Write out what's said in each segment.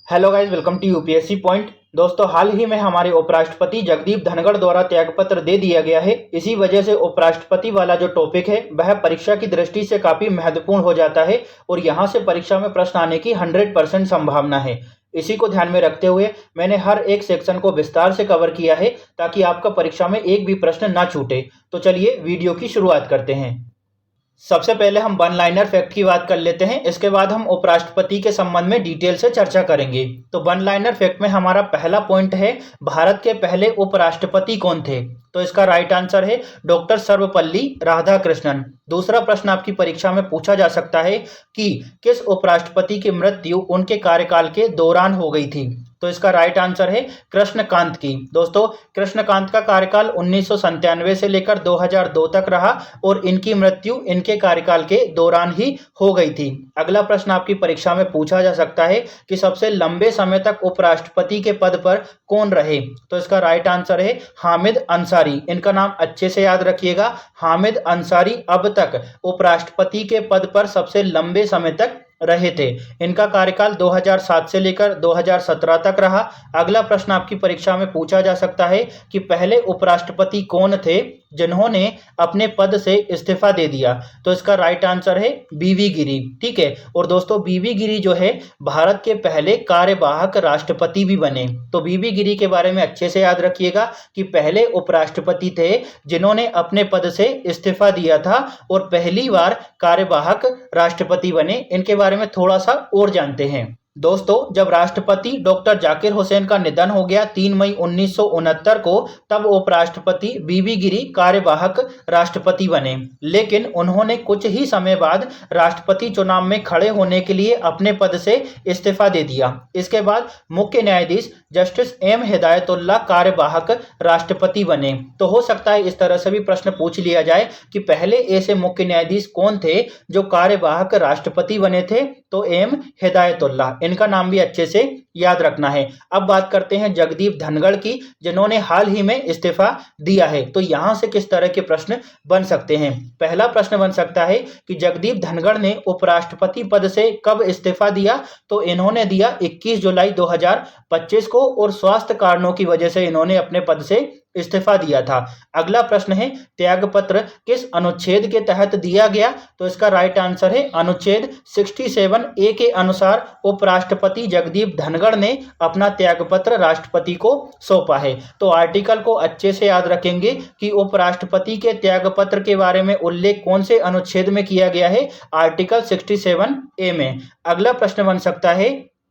Hello guys, welcome to UPSC point. दोस्तों, हाल ही में हमारे उपराष्ट्रपति जगदीप धनखड़ द्वारा त्यागपत्र दे दिया गया है। इसी वजह से उपराष्ट्रपति वाला जो टॉपिक है वह परीक्षा की दृष्टि से काफी महत्वपूर्ण हो जाता है और यहां से परीक्षा में प्रश्न आने की 100% संभावना है। इसी को ध्यान में रखते हुए मैंने हर एक सेक्शन को विस्तार से कवर किया है ताकि आपका परीक्षा में एक भी प्रश्न ना छूटे। तो चलिए वीडियो की शुरुआत करते हैं। सबसे पहले हम वन लाइनर फैक्ट की बात कर लेते हैं, इसके बाद हम उपराष्ट्रपति के संबंध में डिटेल से चर्चा करेंगे। तो वन लाइनर फैक्ट में हमारा पहला पॉइंट है, भारत के पहले उपराष्ट्रपति कौन थे? तो इसका राइट आंसर है डॉक्टर सर्वपल्ली राधाकृष्णन। दूसरा प्रश्न आपकी परीक्षा में पूछा जा सकता है कि किस उपराष्ट्रपति की मृत्यु उनके कार्यकाल के दौरान हो गई थी? तो इसका राइट आंसर है कृष्णकांत की। दोस्तों, कृष्णकांत का कार्यकाल 1997 से लेकर 2002 तक रहा और इनकी मृत्यु इनके कार्यकाल के दौरान ही हो गई थी। अगला प्रश्न आपकी परीक्षा में पूछा जा सकता है कि सबसे लंबे समय तक उपराष्ट्रपति के पद पर कौन रहे? तो इसका राइट आंसर है हामिद अंसारी। इनका नाम अच्छे से याद रखिएगा, हामिद अंसारी अब तक उपराष्ट्रपति के पद पर सबसे लंबे समय तक रहे थे। इनका कार्यकाल 2007 से लेकर 2017 तक रहा। अगला प्रश्न आपकी परीक्षा में पूछा जा सकता है कि पहले उपराष्ट्रपति कौन थे जिन्होंने अपने पद से इस्तीफा दे दिया? तो इसका राइट आंसर है बीवी गिरी। ठीक है, और दोस्तों बीवी गिरी जो है भारत के पहले कार्यवाहक राष्ट्रपति भी बने। तो बीवी गिरी के बारे में अच्छे से याद रखिएगा कि पहले उपराष्ट्रपति थे जिन्होंने अपने पद से इस्तीफा दिया था और पहली बार कार्यवाहक राष्ट्रपति बने। इनके बारे में थोड़ा सा और जानते हैं। दोस्तों, जब राष्ट्रपति डॉक्टर जाकिर हुसैन का निधन हो गया 3 मई 1969 को, तब उपराष्ट्रपति बीवी गिरी कार्यवाहक राष्ट्रपति बने। लेकिन उन्होंने कुछ ही समय बाद राष्ट्रपति चुनाव में खड़े होने के लिए अपने पद से इस्तीफा दे दिया। इसके बाद मुख्य न्यायाधीश जस्टिस एम हिदायतुल्लाह कार्यवाहक राष्ट्रपति बने। तो हो सकता है इस तरह से भी प्रश्न पूछ लिया जाए कि पहले ऐसे मुख्य न्यायाधीश कौन थे जो कार्यवाहक राष्ट्रपति बने थे? तो एम हिदायतुल्लाह। इनका नाम भी अच्छे से याद रखना है। अब बात करते हैं जगदीप धनखड़ की, जिन्होंने हाल ही में इस्तीफा दिया है। तो यहां से किस तरह के प्रश्न बन सकते हैं? पहला प्रश्न बन सकता है कि जगदीप धनखड़ ने उपराष्ट्रपति पद से कब इस्तीफा दिया? तो इन्होंने दिया 21 जुलाई 2025 को और स्वास्थ्य कारणों की वजह से इन्होंने अपने पद से इस्तीफा दिया था। अगला प्रश्न है, त्यागपत्र किस अनुच्छेद के तहत दिया गया? तो इसका राइट आंसर है अनुच्छेद 67A के अनुसार उपराष्ट्रपति जगदीप धनखड़ ने अपना त्यागपत्र राष्ट्रपति को सौंपा है। तो आर्टिकल को अच्छे से याद रखेंगे कि उपराष्ट्रपति के त्यागपत्र के बारे में उल्लेख कौन से अनुच्छेद में किया गया है? आर्टिकल 67A में। अगला प्रश्न बन सकता है,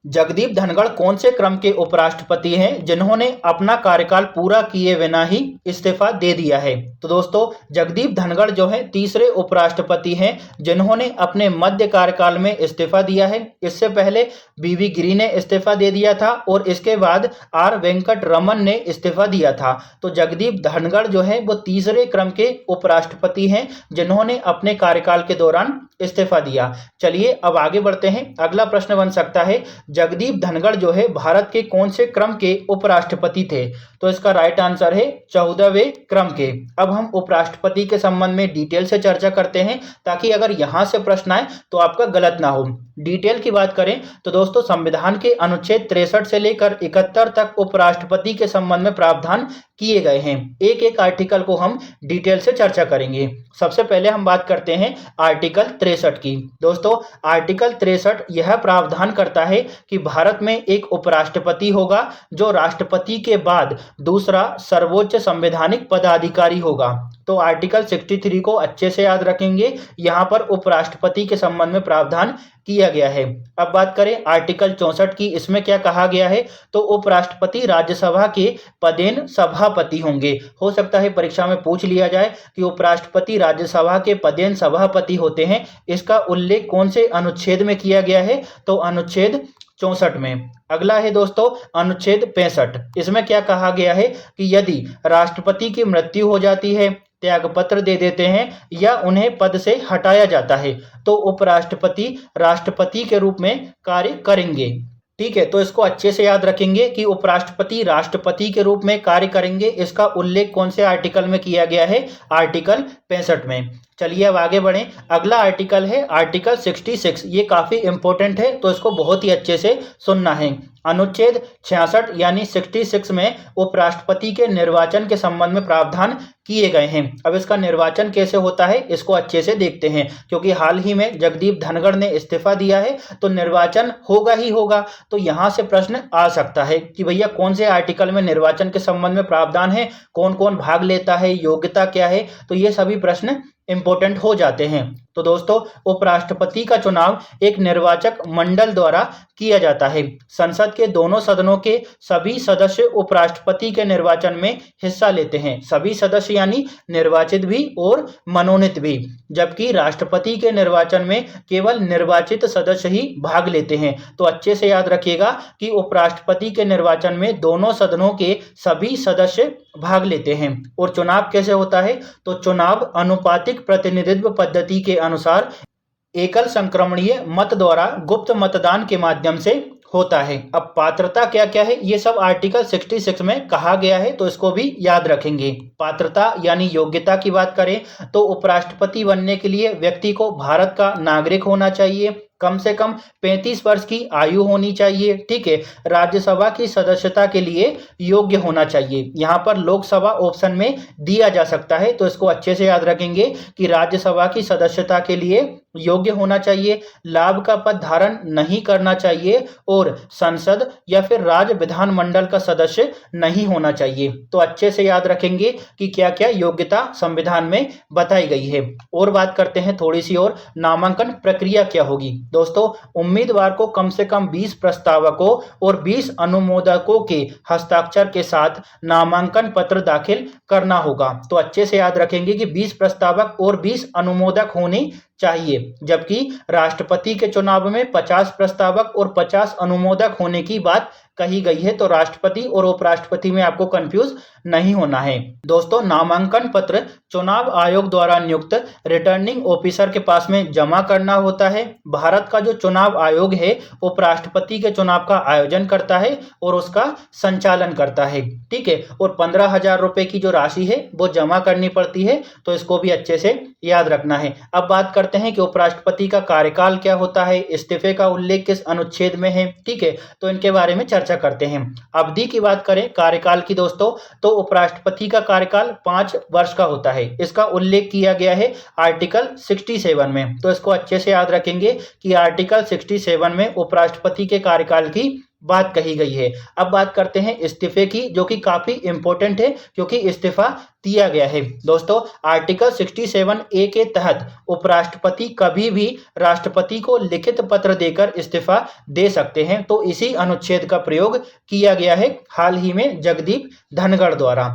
जगदीप धनखड़ कौन से क्रम के उपराष्ट्रपति हैं जिन्होंने अपना कार्यकाल पूरा किए बिना ही इस्तीफा दे दिया है? तो दोस्तों, जगदीप धनखड़ जो है तीसरे उपराष्ट्रपति हैं जिन्होंने अपने मध्य कार्यकाल में इस्तीफा दिया है। इससे पहले बीवी गिरी ने इस्तीफा दे दिया था और इसके बाद आर वेंकट रमन ने इस्तीफा दिया था। तो जगदीप धनखड़ जो है वो तीसरे क्रम के उपराष्ट्रपति हैं जिन्होंने अपने कार्यकाल के दौरान इस्तीफा दिया। चलिए अब आगे बढ़ते हैं। अगला प्रश्न बन सकता है, जगदीप धनखड़ जो है भारत के कौन से क्रम के उपराष्ट्रपति थे? तो इसका राइट आंसर है 14वें क्रम के। अब हम उपराष्ट्रपति के संबंध में डिटेल से चर्चा करते हैं ताकि अगर यहां से प्रश्न आए तो आपका गलत ना हो। डिटेल की बात करें तो दोस्तों, संविधान के अनुच्छेद 63 से लेकर 71 तक उपराष्ट्रपति के संबंध में प्रावधान किए गए हैं। एक एक आर्टिकल को हम डिटेल से चर्चा करेंगे। सबसे पहले हम बात करते हैं आर्टिकल 63 की। दोस्तों, आर्टिकल 63 यह प्रावधान करता है कि भारत में एक उपराष्ट्रपति होगा जो राष्ट्रपति के बाद दूसरा सर्वोच्च संवैधानिक पदाधिकारी होगा। तो आर्टिकल 63 को अच्छे से याद रखेंगे, यहाँ पर उपराष्ट्रपति के संबंध में प्रावधान किया गया है। अब बात करें आर्टिकल 64 की, इसमें क्या कहा गया है? तो उपराष्ट्रपति राज्यसभा के पदेन सभापति होंगे। हो सकता है परीक्षा में पूछ लिया जाए कि उपराष्ट्रपति राज्यसभा के पदेन सभापति होते हैं, इसका उल्लेख कौन से अनुच्छेद में किया गया है? तो अनुच्छेद 64 में। अगला है दोस्तों अनुच्छेद 65। इसमें क्या कहा गया है कि यदि राष्ट्रपति की मृत्यु हो जाती है, त्यागपत्र दे देते हैं या उन्हें पद से हटाया जाता है तो उपराष्ट्रपति राष्ट्रपति के रूप में कार्य करेंगे। ठीक है, तो इसको अच्छे से याद रखेंगे कि उपराष्ट्रपति राष्ट्रपति के रूप में कार्य करेंगे। इसका उल्लेख कौन से आर्टिकल में किया गया है? आर्टिकल 65 में। चलिए अब आगे बढ़ें। अगला आर्टिकल है आर्टिकल 66। ये काफ़ी इंपॉर्टेंट है तो इसको बहुत ही अच्छे से सुनना है। अनुच्छेद 66 यानी 66 में उपराष्ट्रपति के निर्वाचन के संबंध में प्रावधान किए गए हैं। अब इसका निर्वाचन कैसे होता है इसको अच्छे से देखते हैं, क्योंकि हाल ही में जगदीप धनखड़ ने इस्तीफा दिया है तो निर्वाचन होगा ही होगा। तो यहां से प्रश्न आ सकता है कि भैया कौन से आर्टिकल में निर्वाचन के संबंध में प्रावधान है, कौन कौन भाग लेता है, योग्यता क्या है, तो ये सभी प्रश्न इंपॉर्टेंट हो जाते हैं। तो दोस्तों, उपराष्ट्रपति का चुनाव एक निर्वाचक मंडल द्वारा किया जाता है। संसद के दोनों सदनों के सभी सदस्य उपराष्ट्रपति के निर्वाचन में हिस्सा लेते हैं। सभी सदस्य यानी निर्वाचित भी और मनोनीत भी, जबकि राष्ट्रपति के निर्वाचन में केवल निर्वाचित सदस्य ही भाग लेते हैं। तो अच्छे से याद रखिएगा कि उपराष्ट्रपति के निर्वाचन में दोनों सदनों के सभी सदस्य भाग लेते हैं। और चुनाव कैसे होता है, तो चुनाव अनुपातिक प्रतिनिधित्व पद्धति के अनुसार एकल संक्रमणीय मत द्वारा गुप्त मतदान के माध्यम से होता है। अब पात्रता क्या क्या है ये सब आर्टिकल 66 में कहा गया है, तो इसको भी याद रखेंगे। पात्रता यानी योग्यता की बात करें तो उपराष्ट्रपति बनने के लिए व्यक्ति को भारत का नागरिक होना चाहिए, कम से कम 35 वर्ष की आयु होनी चाहिए, ठीक है। राज्यसभा की सदस्यता के लिए योग्य होना चाहिए। यहाँ पर लोकसभा ऑप्शन में दिया जा सकता है, तो इसको अच्छे से याद रखेंगे कि राज्यसभा की सदस्यता के लिए योग्य होना चाहिए, लाभ का पद धारण नहीं करना चाहिए और संसद या फिर राज्य विधानमंडल का सदस्य नहीं होना चाहिए। तो अच्छे से याद रखेंगे कि क्या क्या योग्यता संविधान में बताई गई है। और बात करते हैं थोड़ी सी और, नामांकन प्रक्रिया क्या होगी। दोस्तों, उम्मीदवार को कम से कम 20 प्रस्तावकों और 20 अनुमोदकों के हस्ताक्षर के साथ नामांकन पत्र दाखिल करना होगा। तो अच्छे से याद रखेंगे कि 20 प्रस्तावक और 20 अनुमोदक होने चाहिए, जबकि राष्ट्रपति के चुनाव में 50 प्रस्तावक और 50 अनुमोदक होने की बात कही गई है। तो राष्ट्रपति और उपराष्ट्रपति में आपको कंफ्यूज नहीं होना है। दोस्तों, नामांकन पत्र चुनाव आयोग द्वारा नियुक्त रिटर्निंग ऑफिसर के पास में जमा करना होता है। भारत का जो चुनाव आयोग है उपराष्ट्रपति के चुनाव का आयोजन करता है और उसका संचालन करता है, ठीक है। और 15,000 रुपए की जो राशि है वो जमा करनी पड़ती है, तो इसको भी अच्छे से याद रखना है। अब बात करते हैं कि उपराष्ट्रपति का कार्यकाल क्या होता है, इस्तीफे का उल्लेख किस अनुच्छेद में है, ठीक है। तो इनके बारे में चर्चा करते हैं। अवधि की बात करें कार्यकाल की दोस्तों, तो उपराष्ट्रपति का कार्यकाल 5 वर्ष का होता है। इसका उल्लेख किया गया है आर्टिकल 67 में। तो इसको अच्छे से याद रखेंगे कि आर्टिकल 67 में उपराष्ट्रपति के कार्यकाल की बात कही गई है। अब बात करते हैं इस्तीफे की, जो कि काफी इंपॉर्टेंट है क्योंकि इस्तीफा दिया गया है। दोस्तों, आर्टिकल 67A के तहत उपराष्ट्रपति कभी भी राष्ट्रपति को लिखित पत्र देकर इस्तीफा दे सकते हैं। तो इसी अनुच्छेद का प्रयोग किया गया है हाल ही में जगदीप धनखड़ द्वारा।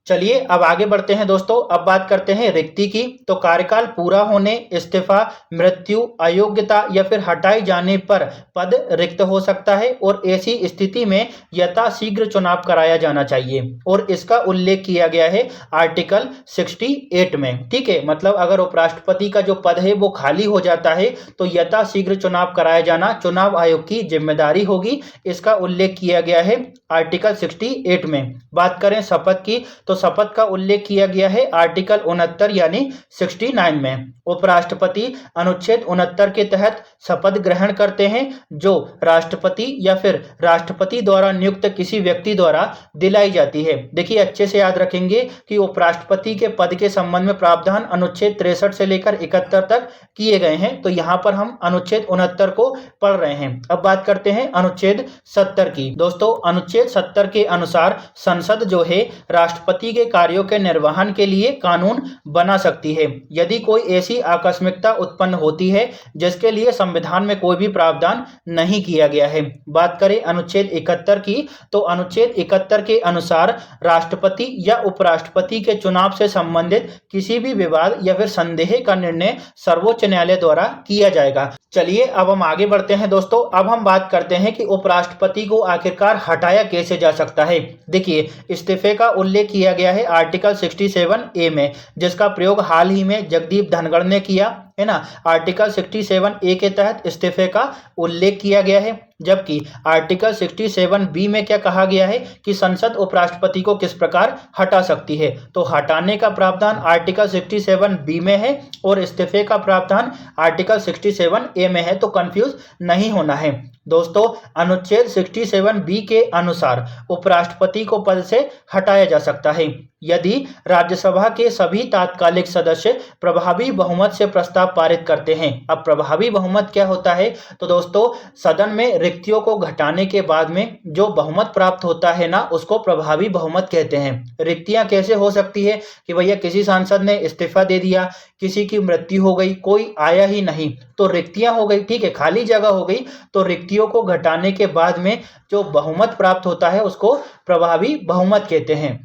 चलिए अब आगे बढ़ते हैं दोस्तों। अब बात करते हैं रिक्ति की। तो कार्यकाल पूरा होने, इस्तीफा, मृत्यु, अयोग्यता या फिर हटाए जाने पर पद रिक्त हो सकता है और ऐसी स्थिति में यथाशीघ्र चुनाव कराया जाना चाहिए। और इसका उल्लेख किया गया है आर्टिकल 68 में, ठीक है। मतलब अगर उपराष्ट्रपति का जो पद है वो खाली हो जाता है तो यथाशीघ्र चुनाव कराया जाना चुनाव आयोग की जिम्मेदारी होगी। इसका उल्लेख किया गया है आर्टिकल 68 में। बात करें शपथ की, तो शपथ का उल्लेख किया गया है आर्टिकल 69 यानी 69 में। उपराष्ट्रपति अनुच्छेद 69 के तहत शपथ ग्रहण करते हैं, जो राष्ट्रपति या फिर राष्ट्रपति द्वारा नियुक्त किसी व्यक्ति द्वारा दिलाई जाती है। देखिए, अच्छे से याद रखेंगे कि उपराष्ट्रपति के पद के संबंध में प्रावधान अनुच्छेद 63 से लेकर 71 तक किए गए हैं। तो यहाँ पर हम अनुच्छेद 69 को पढ़ रहे हैं। अब बात करते हैं अनुच्छेद 70 की। दोस्तों, अनुच्छेद 70 के अनुसार संसद जो है राष्ट्रपति के कार्यों के निर्वहन के लिए कानून बना सकती है यदि कोई ऐसी आकस्मिकता उत्पन्न होती है जिसके लिए संविधान में कोई भी प्रावधान नहीं किया गया है। बात करें अनुच्छेद 71 की, तो अनुच्छेद 71 के अनुसार राष्ट्रपति या उपराष्ट्रपति के चुनाव से संबंधित किसी भी विवाद या फिर संदेह का निर्णय सर्वोच्च न्यायालय द्वारा किया जाएगा। चलिए अब हम आगे बढ़ते हैं दोस्तों। अब हम बात करते हैं कि उपराष्ट्रपति को आखिरकार हटाया कैसे जा सकता है। देखिए, इस्तीफे का उल्लेख किया गया है आर्टिकल 67A में, जिसका प्रयोग हाल ही में जगदीप धनखड़ ने किया। है ना, आर्टिकल 67A के तहत इस्तीफे का उल्लेख किया गया है, जबकि आर्टिकल 67B में क्या कहा गया है कि संसद उपराष्ट्रपति को किस प्रकार हटा सकती है। तो हटाने का प्रावधान आर्टिकल 67B में है और इस्तीफे का प्रावधान आर्टिकल 67A में है, तो कंफ्यूज नहीं होना है। दोस्तों, अनुच्छेद 67B के अनुसार उपराष्ट्रपति को पद से हटाया जा सकता है यदि राज्यसभा के सभी तात्कालिक सदस्य प्रभावी बहुमत से प्रस्ताव पारित करते हैं। अब प्रभावी बहुमत क्या होता है? तो दोस्तों, सदन में रिक्तियों को घटाने के बाद में जो बहुमत प्राप्त होता है ना, उसको प्रभावी बहुमत कहते हैं। रिक्तियां कैसे हो सकती है कि भैया किसी सांसद ने इस्तीफा दे दिया, किसी की मृत्यु हो गई, कोई आया ही नहीं, तो रिक्तियां हो गई, ठीक है, खाली जगह हो गई, तो रिक्तियों को घटाने के बाद में जो बहुमत प्राप्त होता है उसको प्रभावी बहुमत कहते हैं।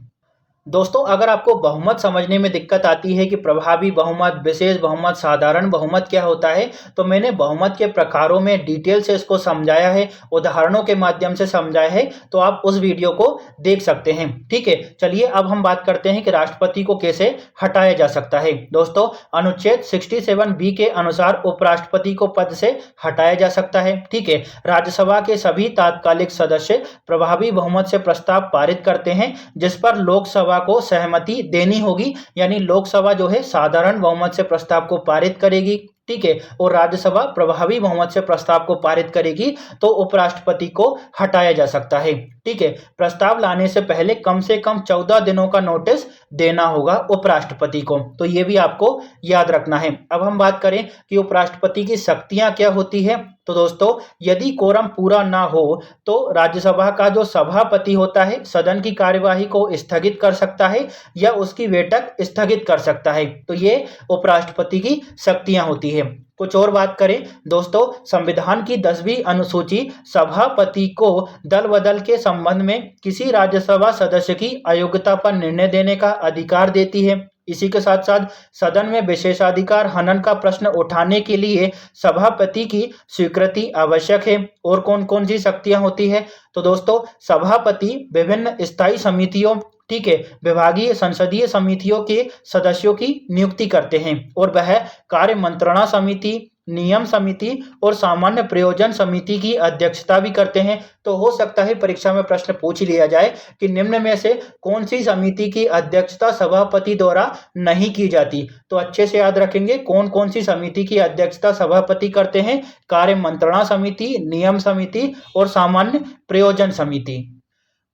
दोस्तों, अगर आपको बहुमत समझने में दिक्कत आती है कि प्रभावी बहुमत, विशेष बहुमत, साधारण बहुमत क्या होता है, तो मैंने बहुमत के प्रकारों में डिटेल से इसको समझाया है, उदाहरणों के माध्यम से समझाया है, तो आप उस वीडियो को देख सकते हैं। ठीक है, चलिए अब हम बात करते हैं कि राष्ट्रपति को कैसे हटाया जा सकता है। दोस्तों, अनुच्छेद 67B के अनुसार उपराष्ट्रपति को पद से हटाया जा सकता है। ठीक है, राज्यसभा के सभी तात्कालिक सदस्य प्रभावी बहुमत से प्रस्ताव पारित करते हैं जिस पर लोकसभा को सहमति देनी होगी, यानी लोकसभा जो है साधारण बहुमत से प्रस्ताव को पारित करेगी, ठीक है, और राज्यसभा प्रभावी बहुमत से प्रस्ताव को पारित करेगी, तो उपराष्ट्रपति को हटाया जा सकता है। ठीक है, प्रस्ताव लाने से पहले कम से कम 14 दिनों का नोटिस देना होगा उपराष्ट्रपति को, तो ये भी आपको याद रखना है। अब हम बात करें कि उपराष्ट्रपति की शक्तियां क्या होती है। तो दोस्तों, यदि कोरम पूरा ना हो तो राज्यसभा का जो सभापति होता है सदन की कार्यवाही को स्थगित कर सकता है या उसकी बैठक स्थगित कर सकता है, तो ये उपराष्ट्रपति की शक्तियां होती है। कुछ और बात करें दोस्तों, संविधान की 10वीं अनुसूची सभापति को दल बदल के संबंध में किसी राज्यसभा सदस्य की अयोग्यता पर निर्णय देने का अधिकार देती है। इसी के साथ साथ सदन में विशेषाधिकार हनन का प्रश्न उठाने के लिए सभापति की स्वीकृति आवश्यक है। और कौन कौन सी शक्तियां होती है? तो दोस्तों, सभापति विभिन्न स्थायी समितियों, ठीक है, विभागीय संसदीय समितियों के सदस्यों की नियुक्ति करते हैं और वह कार्य मंत्रणा समिति, नियम समिति और सामान्य प्रयोजन समिति की अध्यक्षता भी करते हैं। तो हो सकता है परीक्षा में प्रश्न पूछ लिया जाए कि निम्न में से कौन सी समिति की अध्यक्षता सभापति द्वारा नहीं की जाती, तो अच्छे से याद रखेंगे कौन कौन सी समिति की अध्यक्षता सभापति करते हैं। कार्य मंत्रणा समिति, नियम समिति और सामान्य प्रयोजन समिति।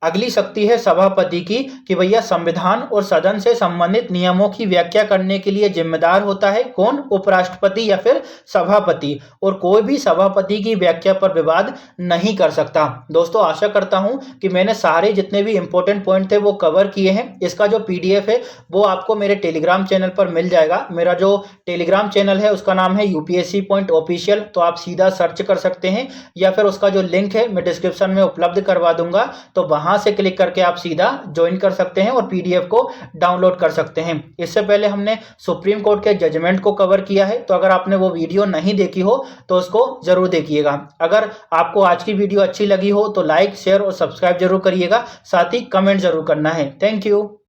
अगली शक्ति है सभापति की कि भैया संविधान और सदन से संबंधित नियमों की व्याख्या करने के लिए जिम्मेदार होता है कौन? उपराष्ट्रपति या फिर सभापति, और कोई भी सभापति की व्याख्या पर विवाद नहीं कर सकता। दोस्तों, आशा करता हूं कि मैंने सारे जितने भी इंपॉर्टेंट पॉइंट थे वो कवर किए हैं। इसका जो PDF है वो आपको मेरे टेलीग्राम चैनल पर मिल जाएगा। मेरा जो टेलीग्राम चैनल है उसका नाम है UPSC पॉइंट ऑफिशियल, तो आप सीधा सर्च कर सकते हैं या फिर उसका जो लिंक है मैं डिस्क्रिप्शन में उपलब्ध करवा दूंगा, तो वहां से क्लिक करके आप सीधा ज्वाइन कर सकते हैं और PDF को डाउनलोड कर सकते हैं। इससे पहले हमने सुप्रीम कोर्ट के जजमेंट को कवर किया है, तो अगर आपने वो वीडियो नहीं देखी हो तो उसको जरूर देखिएगा। अगर आपको आज की वीडियो अच्छी लगी हो तो लाइक, शेयर और सब्सक्राइब जरूर करिएगा, साथ ही कमेंट जरूर करना है। Thank you.